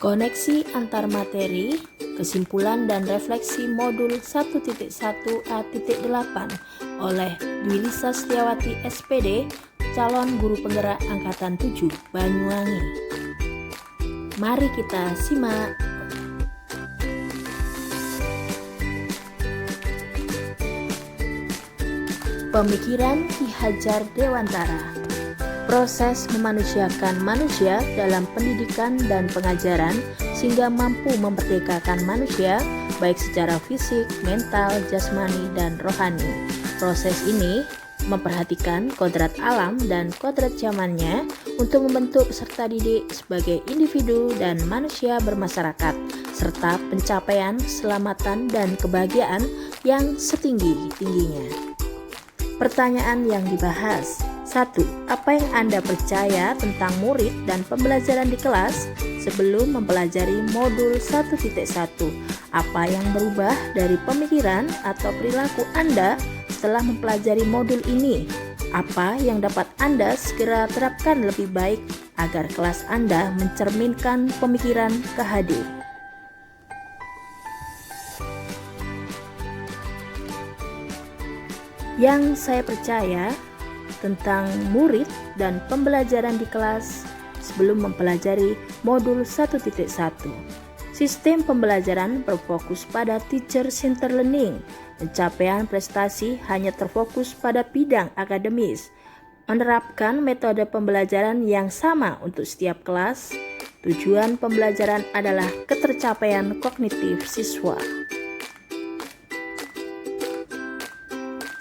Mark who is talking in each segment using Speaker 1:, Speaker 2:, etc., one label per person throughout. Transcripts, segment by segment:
Speaker 1: Koneksi antar materi, kesimpulan dan refleksi modul 1.1a.8 oleh Dwi Lisa Setiawati SPD, calon guru penggerak angkatan 7 Banyuwangi. Mari kita simak. Pemikiran Ki Hajar Dewantara. Proses memanusiakan manusia dalam pendidikan dan pengajaran sehingga mampu memerdekakan manusia baik secara fisik, mental, jasmani, dan rohani. Proses ini memperhatikan kodrat alam dan kodrat zamannya untuk membentuk peserta didik sebagai individu dan manusia bermasyarakat serta pencapaian keselamatan dan kebahagiaan yang setinggi-tingginya. Pertanyaan yang dibahas: 1. Apa yang Anda percaya tentang murid dan pembelajaran di kelas sebelum mempelajari modul 1.1? Apa yang berubah dari pemikiran atau perilaku Anda setelah mempelajari modul ini? Apa yang dapat Anda segera terapkan lebih baik agar kelas Anda mencerminkan pemikiran KHD? Yang saya percaya tentang murid dan pembelajaran di kelas sebelum mempelajari modul 1.1. Sistem pembelajaran berfokus pada teacher-centered learning. Pencapaian prestasi hanya terfokus pada bidang akademis. Menerapkan metode pembelajaran yang sama untuk setiap kelas. Tujuan pembelajaran adalah ketercapaian kognitif siswa.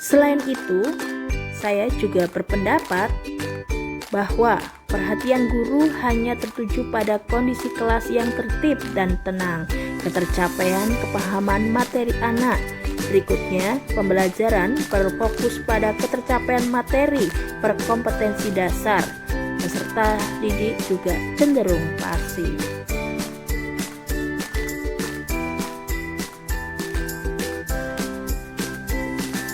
Speaker 1: Selain itu, saya juga berpendapat bahwa perhatian guru hanya tertuju pada kondisi kelas yang tertib dan tenang, ketercapaian kepahaman materi anak. Berikutnya, pembelajaran berfokus pada ketercapaian materi berkompetensi dasar. Peserta didik juga cenderung pasif.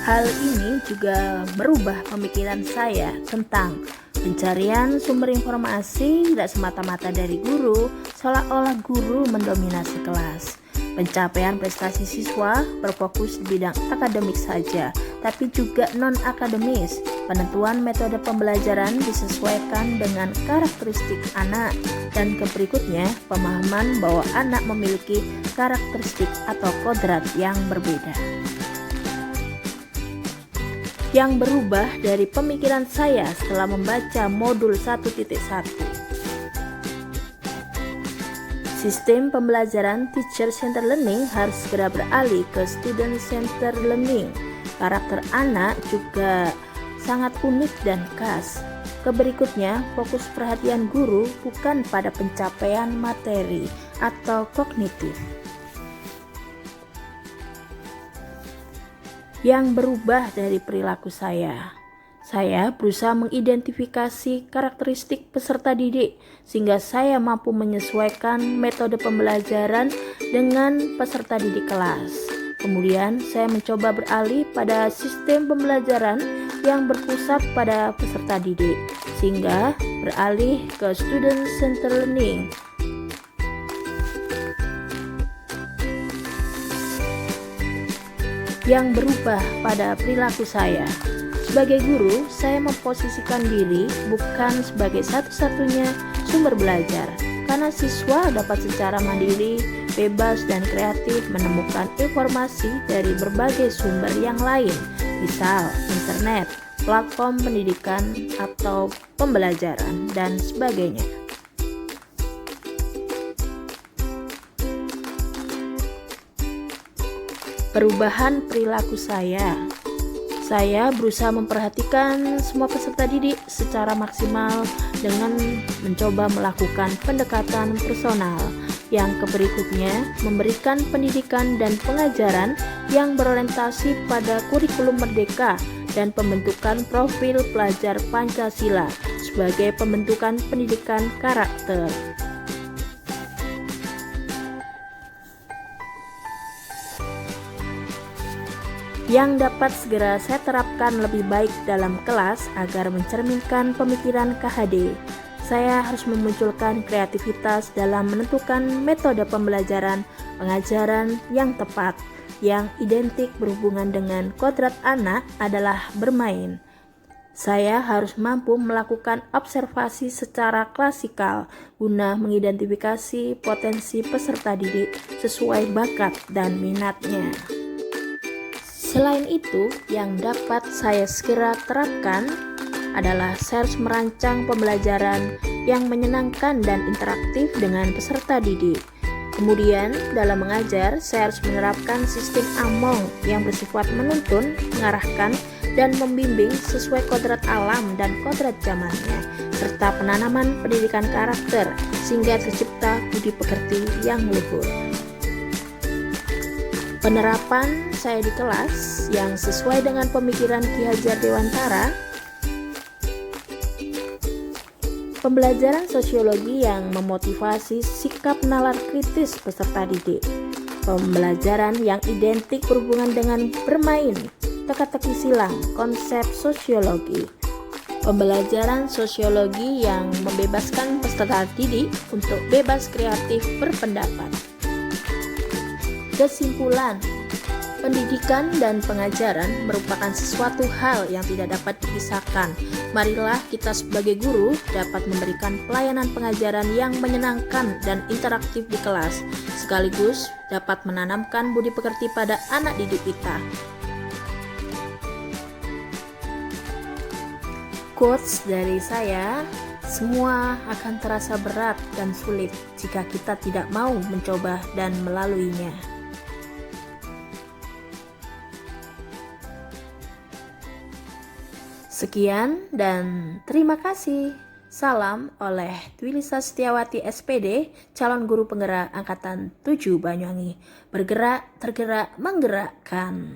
Speaker 1: Hal ini juga merubah pemikiran saya tentang pencarian sumber informasi tidak semata-mata dari guru, seolah-olah guru mendominasi kelas. Pencapaian prestasi siswa berfokus di bidang akademik saja, tapi juga non-akademis. Penentuan metode pembelajaran disesuaikan dengan karakteristik anak, dan berikutnya pemahaman bahwa anak memiliki karakteristik atau kodrat yang berbeda. Yang berubah dari pemikiran saya setelah membaca modul 1.1. Sistem pembelajaran teacher-centered learning harus segera beralih ke student-centered learning. Karakter anak juga sangat unik dan khas. Berikutnya, fokus perhatian guru bukan pada pencapaian materi atau kognitif. Yang berubah dari perilaku saya berusaha mengidentifikasi karakteristik peserta didik sehingga saya mampu menyesuaikan metode pembelajaran dengan peserta didik kelas. Kemudian saya mencoba beralih pada sistem pembelajaran yang berpusat pada peserta didik sehingga beralih ke student-centered learning. Yang berubah pada perilaku saya. Sebagai guru, saya memposisikan diri bukan sebagai satu-satunya sumber belajar, karena siswa dapat secara mandiri, bebas, dan kreatif menemukan informasi dari berbagai sumber yang lain, misal internet, platform pendidikan, atau pembelajaran, dan sebagainya. Perubahan perilaku saya berusaha memperhatikan semua peserta didik secara maksimal dengan mencoba melakukan pendekatan personal yang berikutnya memberikan pendidikan dan pengajaran yang berorientasi pada kurikulum merdeka dan pembentukan profil pelajar Pancasila sebagai pembentukan pendidikan karakter. Yang dapat segera saya terapkan lebih baik dalam kelas agar mencerminkan pemikiran KHD. Saya harus memunculkan kreativitas dalam menentukan metode pembelajaran pengajaran yang tepat. Yang identik berhubungan dengan kodrat anak adalah bermain. Saya harus mampu melakukan observasi secara klasikal guna mengidentifikasi potensi peserta didik sesuai bakat dan minatnya. Selain itu, yang dapat saya segera terapkan adalah saya harus merancang pembelajaran yang menyenangkan dan interaktif dengan peserta didik. Kemudian, dalam mengajar, saya harus menerapkan sistem AMONG yang bersifat menuntun, mengarahkan, dan membimbing sesuai kodrat alam dan kodrat zamannya, serta penanaman pendidikan karakter sehingga tercipta budi pekerti yang luhur. Penerapan saya di kelas yang sesuai dengan pemikiran Ki Hajar Dewantara. Pembelajaran sosiologi yang memotivasi sikap nalar kritis peserta didik. Pembelajaran yang identik berhubungan dengan bermain, teka-teki silang, konsep sosiologi. Pembelajaran sosiologi yang membebaskan peserta didik untuk bebas kreatif berpendapat. Kesimpulan, pendidikan dan pengajaran merupakan sesuatu hal yang tidak dapat dipisahkan. Marilah kita sebagai guru dapat memberikan pelayanan pengajaran yang menyenangkan dan interaktif di kelas, sekaligus dapat menanamkan budi pekerti pada anak didik kita. Quotes dari saya, semua akan terasa berat dan sulit jika kita tidak mau mencoba dan melaluinya. Sekian dan terima kasih. Salam oleh Dwilisa Setiawati SPD, calon guru penggerak Angkatan 7 Banyuwangi. Bergerak, tergerak, menggerakkan.